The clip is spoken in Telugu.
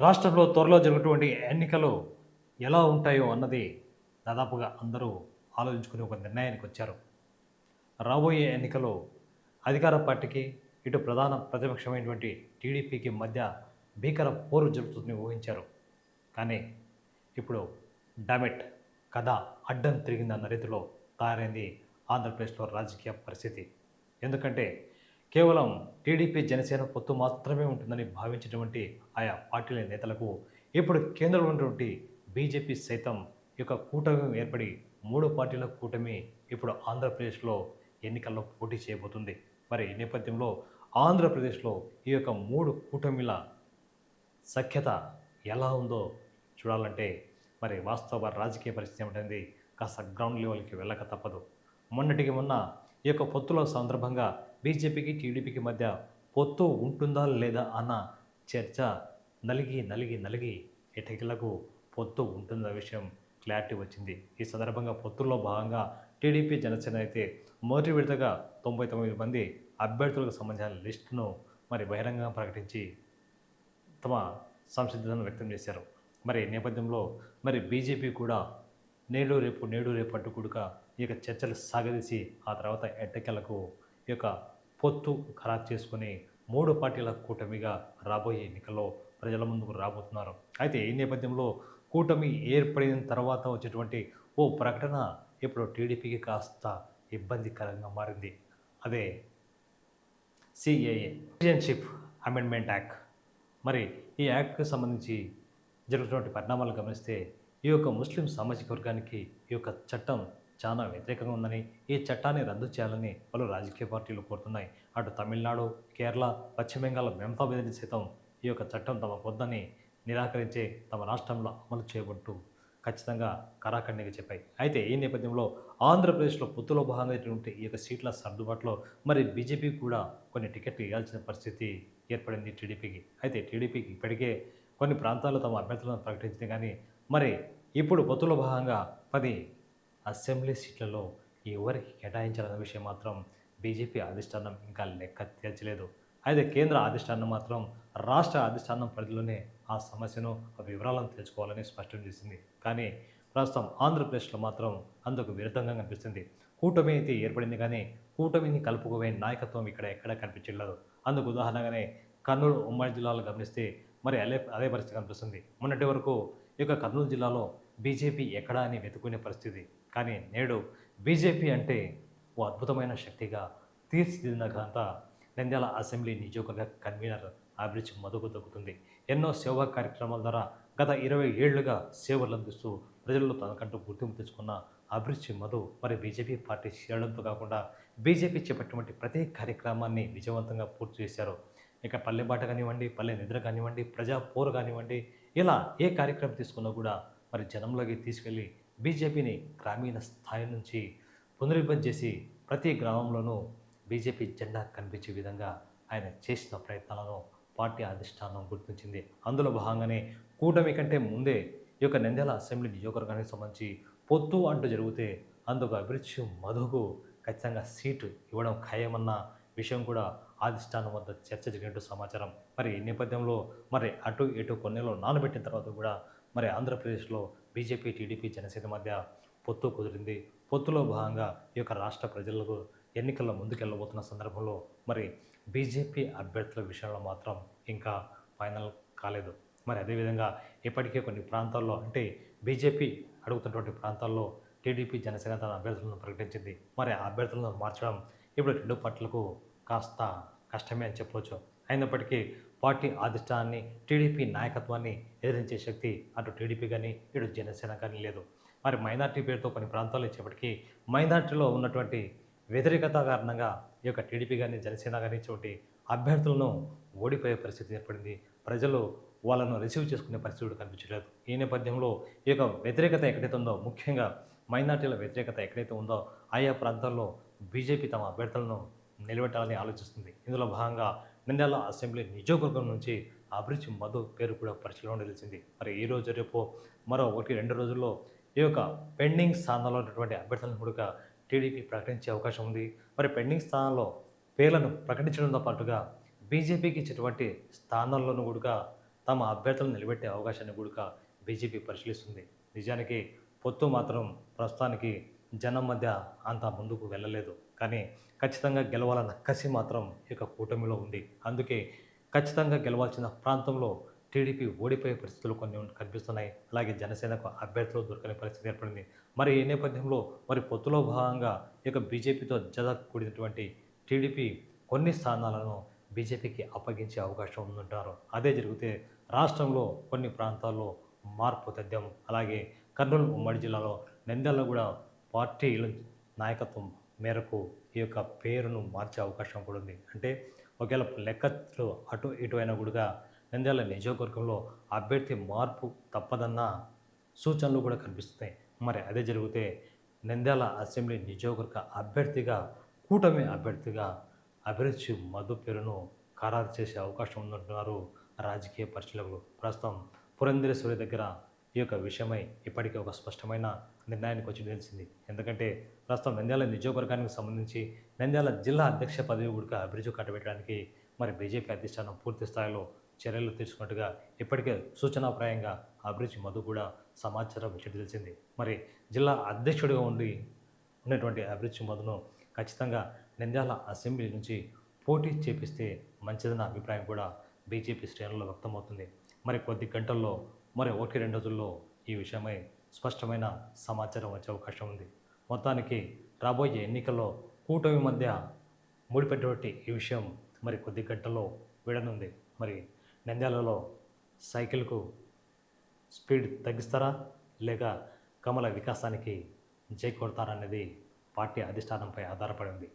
రాష్ట్రంలో త్వరలో జరుగుతున్నటువంటి ఎన్నికలు ఎలా ఉంటాయో అన్నది దాదాపుగా అందరూ ఆలోచించుకుని ఒక నిర్ణయానికి వచ్చారు. రాబోయే ఎన్నికల్లో అధికార పార్టీకి, ఇటు ప్రధాన ప్రతిపక్షమైనటువంటి టీడీపీకి మధ్య భీకర పోరు జరుగుతుందని ఊహించారు. కానీ ఇప్పుడు డామెట్ కథ అడ్డం తిరిగిందన్న రీతిలో తయారైంది ఆంధ్రప్రదేశ్‌లో రాజకీయ పరిస్థితి. ఎందుకంటే కేవలం టీడీపీ, జనసేన పొత్తు మాత్రమే ఉంటుందని భావించినటువంటి ఆయా పార్టీల నేతలకు ఇప్పుడు కేంద్రంలో ఉన్నటువంటి బీజేపీ సైతం ఈ యొక్క కూటమి ఏర్పడి 3 పార్టీల కూటమి ఇప్పుడు ఆంధ్రప్రదేశ్‌లో ఎన్నికల్లో పోటీ చేయబోతుంది. మరి ఈ నేపథ్యంలో ఆంధ్రప్రదేశ్‌లో ఈ యొక్క 3 కూటమిల సఖ్యత ఎలా ఉందో చూడాలంటే మరి వాస్తవ రాజకీయ పరిస్థితి ఏమిటనేది కాస్త గ్రౌండ్ లెవెల్‌కి వెళ్ళక తప్పదు. మొన్నటికి మొన్న ఈ యొక్క పొత్తుల సందర్భంగా బీజేపీకి, టీడీపీకి మధ్య పొత్తు ఉంటుందా లేదా అన్న చర్చ నలిగి, నలిగి, నలిగి ఎట్టకేలకు పొత్తు ఉంటుందన్న విషయం క్లారిటీ వచ్చింది. ఈ సందర్భంగా పొత్తుల్లో భాగంగా టీడీపీ, జనసేన అయితే మొదటి విడతగా 99 మంది అభ్యర్థులకు సంబంధించిన లిస్టును మరి బహిరంగంగా ప్రకటించి తమ సంసిద్ధతను వ్యక్తం చేశారు. మరి ఈ నేపథ్యంలో మరి బీజేపీ కూడా నేడు రేపు, నేడు రేపు అంటూ కూడక ఈ యొక్క చర్చలు సాగదీసి ఆ తర్వాత ఎట్టకేలకు ఈ యొక్క పొత్తు ఖరారు చేసుకొని 3 పార్టీల కూటమిగా రాబోయే ఎన్నికల్లో ప్రజల ముందుకు రాబోతున్నారు. అయితే ఈ నేపథ్యంలో కూటమి ఏర్పడిన తర్వాత వచ్చేటువంటి ఓ ప్రకటన ఇప్పుడు టీడీపీకి కాస్త ఇబ్బందికరంగా మారింది. అదే సిఏఏ సిటిజన్షిప్ అమెండ్మెంట్ యాక్ట్. మరి ఈ యాక్ట్‌కి సంబంధించి జరుగుతున్నటువంటి పరిణామాలు గమనిస్తే ఈ యొక్క ముస్లిం సామాజిక వర్గానికి ఈ యొక్క చట్టం చాలా వ్యతిరేకంగా ఉందని, ఈ చట్టాన్ని రద్దు చేయాలని పలు రాజకీయ పార్టీలు కోరుతున్నాయి. అటు తమిళనాడు, కేరళ, పశ్చిమ బెంగాల్ మమతా బెనర్జీ సైతం ఈ యొక్క చట్టం తమకొద్దని నిరాకరించే తమ రాష్ట్రంలో అమలు చేయబట్టు ఖచ్చితంగా కరాఖండిగా చెప్పాయి. అయితే ఈ నేపథ్యంలో ఆంధ్రప్రదేశ్‌లో పొత్తులో భాగంగా ఇటువంటి ఈ యొక్క సీట్ల సర్దుబాటులో మరి బీజేపీ కూడా కొన్ని టికెట్లు ఇవ్వాల్సిన పరిస్థితి ఏర్పడింది టీడీపీకి. అయితే టీడీపీకి ఇప్పటికే కొన్ని ప్రాంతాల్లో తమ అభ్యర్థులను ప్రకటించింది కానీ మరి ఇప్పుడు పొత్తులో భాగంగా 10 అసెంబ్లీ సీట్లలో ఎవరికి కేటాయించాలన్న విషయం మాత్రం బీజేపీ అధిష్టానం ఇంకా లెక్క తేల్చలేదు. అయితే కేంద్ర అధిష్టానం మాత్రం రాష్ట్ర అధిష్టానం పరిధిలోనే ఆ సమస్యను, ఆ వివరాలను తెలుసుకోవాలని స్పష్టం చేసింది. కానీ ప్రస్తుతం ఆంధ్రప్రదేశ్‌లో మాత్రం అందుకు విరుద్ధంగా కనిపిస్తుంది. కూటమి అయితే ఏర్పడింది కానీ కూటమిని కలుపుకోబోయే నాయకత్వం ఇక్కడ ఎక్కడా కనిపించట్లేదు. అందుకు ఉదాహరణగానే కర్నూలు ఉమ్మడి జిల్లాలో గమనిస్తే మరి అదే పరిస్థితి కనిపిస్తుంది. మొన్నటి వరకు ఈ యొక్క కర్నూలు జిల్లాలో బీజేపీ ఎక్కడా అని వెతుకునే పరిస్థితి. కానీ నేడు బీజేపీ అంటే ఓ అద్భుతమైన శక్తిగా తీర్చిదిద్దిన ఘనత నంద్యాల అసెంబ్లీ నియోజకవర్గ కన్వీనర్ అభిరుచి మధుకు దక్కుతుంది. ఎన్నో సేవా కార్యక్రమాల ద్వారా గత 20 ఏళ్లుగా సేవలు అందిస్తూ ప్రజల్లో తనకంటూ గుర్తింపు తెచ్చుకున్న అభిరుచి మధు మరి బీజేపీ పార్టీ చేరడంతో కాకుండా బీజేపీ చేపట్టినటువంటి ప్రతి కార్యక్రమాన్ని విజయవంతంగా పూర్తి చేశారు. ఇక పల్లె బాట కానివ్వండి, పల్లె నిద్ర కానివ్వండి, ప్రజా పోరు కానివ్వండి, ఇలా ఏ కార్యక్రమం తీసుకున్నా కూడా మరి జనంలోకి తీసుకెళ్ళి బీజేపీని గ్రామీణ స్థాయి నుంచి పునరుద్ధరణ చేసి ప్రతి గ్రామంలోనూ బీజేపీ జెండా కనిపించే విధంగా ఆయన చేసిన ప్రయత్నాలను పార్టీ అధిష్టానం గుర్తించింది. అందులో భాగంగానే కూటమి కంటే ముందే ఈ యొక్క నంద్యాల అసెంబ్లీ నియోజకవర్గానికి సంబంధించి పొత్తు అంటూ జరిగితే అందుకు అభిరుచి మధుకు ఖచ్చితంగా సీటు ఇవ్వడం ఖాయమన్న విషయం కూడా అధిష్టానం వద్ద చర్చ జరిగినట్టు సమాచారం. మరి ఈ నేపథ్యంలో మరి అటు ఇటు కొన్నేళ్ళు నానబెట్టిన తర్వాత కూడా మరి ఆంధ్రప్రదేశ్‌లో బీజేపీ, టీడీపీ, జనసేన మధ్య పొత్తు కుదిరింది. పొత్తులో భాగంగా ఈ యొక్క రాష్ట్ర ప్రజలకు ఎన్నికల్లో ముందుకెళ్ళబోతున్న సందర్భంలో మరి బీజేపీ అభ్యర్థుల విషయంలో మాత్రం ఇంకా ఫైనల్ కాలేదు. మరి అదేవిధంగా ఇప్పటికే కొన్ని ప్రాంతాల్లో అంటే బీజేపీ అడుగుతున్నటువంటి ప్రాంతాల్లో టీడీపీ, జనసేన తన అభ్యర్థులను ప్రకటించింది. మరి ఆ అభ్యర్థులను మార్చడం ఇప్పుడు 2 పార్టీలకు కాస్త కష్టమే అని చెప్పవచ్చు. అయినప్పటికీ పార్టీ అధిష్టానాన్ని, టీడీపీ నాయకత్వాన్ని ఎదిరించే శక్తి అటు టీడీపీ కానీ, ఇటు జనసేన కానీ లేదు. మరి మైనార్టీ పేరుతో కొన్ని ప్రాంతాలు ఇచ్చేప్పటికీ మైనార్టీలో ఉన్నటువంటి వ్యతిరేకత కారణంగా ఈ యొక్క టీడీపీ గాని, జనసేన గాని ఇటువంటి అభ్యర్థులను ఓడిపోయే పరిస్థితి ఏర్పడింది. ప్రజలు వాళ్ళను రిసీవ్ చేసుకునే పరిస్థితి కూడా కనిపించలేదు. ఈ నేపథ్యంలో ఈ యొక్క వ్యతిరేకత ఎక్కడైతే ఉందో, ముఖ్యంగా మైనార్టీల వ్యతిరేకత ఎక్కడైతే ఉందో ఆయా ప్రాంతాల్లో బీజేపీ తమ అభ్యర్థులను నిలబెట్టాలని ఆలోచిస్తుంది. ఇందులో భాగంగా నంద్యాల అసెంబ్లీ నియోజకవర్గం నుంచి అభిరుచి మధు పేరు కూడా పరిశీలనలో నిలిచింది. మరి ఈ రోజు రేపు మరో 1, 2 రోజుల్లో ఈ యొక్క పెండింగ్ స్థానాల్లో ఉన్నటువంటి అభ్యర్థులను కూడా టీడీపీ ప్రకటించే అవకాశం ఉంది. మరి పెండింగ్ స్థానాల్లో పేర్లను ప్రకటించడంతో పాటుగా బీజేపీకి ఇచ్చేటువంటి స్థానాల్లోనూ కూడా తమ అభ్యర్థులను నిలబెట్టే అవకాశాన్ని కూడా బీజేపీ పరిశీలిస్తుంది. నిజానికి పొత్తు మాత్రం ప్రస్తుతానికి జనం మధ్య అంత ముందుకు వెళ్ళలేదు. కానీ ఖచ్చితంగా గెలవాలన్న కసి మాత్రం ఈ యొక్క కూటమిలో ఉంది. అందుకే ఖచ్చితంగా గెలవాల్సిన ప్రాంతంలో టీడీపీ ఓడిపోయే పరిస్థితులు కొన్ని కనిపిస్తున్నాయి. అలాగే జనసేనకు అభ్యర్థులు దొరకని పరిస్థితి ఏర్పడింది. మరి ఈ నేపథ్యంలో మరి పొత్తులో భాగంగా ఈ యొక్క బీజేపీతో జత కూడినటువంటి టీడీపీ కొన్ని స్థానాలను బీజేపీకి అప్పగించే అవకాశం ఉందంటారు. అదే జరిగితే రాష్ట్రంలో కొన్ని ప్రాంతాల్లో మార్పు తథ్యం. అలాగే కర్నూలు ఉమ్మడి జిల్లాలో నంద్యాలలో కూడా పార్టీల నాయకత్వం మేరకు ఈ యొక్క పేరును మార్చే అవకాశం కూడా ఉంది. అంటే ఒకవేళ లెక్కలు అటు ఇటు అయినా కూడా నంద్యాల నియోజకవర్గంలో అభ్యర్థి మార్పు తప్పదన్న సూచనలు కూడా కనిపిస్తున్నాయి. మరి అదే జరిగితే నంద్యాల అసెంబ్లీ నియోజకవర్గ అభ్యర్థిగా కూటమి అభ్యర్థిగా అభిరుచి మధు పేరును ఖరారు చేసే అవకాశం ఉందంటున్నారు రాజకీయ పరిశీలకులు. ప్రస్తుతం పురంధేశ్వరి దగ్గర ఈ యొక్క విషయమై ఇప్పటికే ఒక స్పష్టమైన నిర్ణయానికి వచ్చి తెలిసింది. ఎందుకంటే ప్రస్తుతం నంద్యాల నియోజకవర్గానికి సంబంధించి నంద్యాల జిల్లా అధ్యక్ష పదవి కూడా అభిరుచి కట్టబెట్టడానికి మరి బీజేపీ అధిష్టానం పూర్తి స్థాయిలో చర్యలు తీసుకున్నట్టుగా ఇప్పటికే సూచనాప్రాయంగా అభిరుచి మధు కూడా సమాచారం ఇచ్చి తెలిసింది. మరి జిల్లా అధ్యక్షుడిగా ఉన్నటువంటి అభిరుచి మధును ఖచ్చితంగా నంద్యాల అసెంబ్లీ నుంచి పోటీ చేపిస్తే మంచిదన్న అభిప్రాయం కూడా బీజేపీ శ్రేణుల్లో వ్యక్తమవుతుంది. మరి కొద్ది గంటల్లో మరి 1-2 రోజుల్లో ఈ విషయమై స్పష్టమైన సమాచారం వచ్చే అవకాశం ఉంది. మొత్తానికి రాబోయే ఎన్నికల్లో కూటమి మధ్య ముడిపెట్టినటువంటి ఈ విషయం మరి కొద్ది గంటల్లో వీడనుంది. మరి నంద్యాలలో సైకిల్కు స్పీడ్ తగ్గిస్తారా లేక కమల వికాసానికి జై కొడతారా అనేది పార్టీ అధిష్టానంపై ఆధారపడి ఉంది.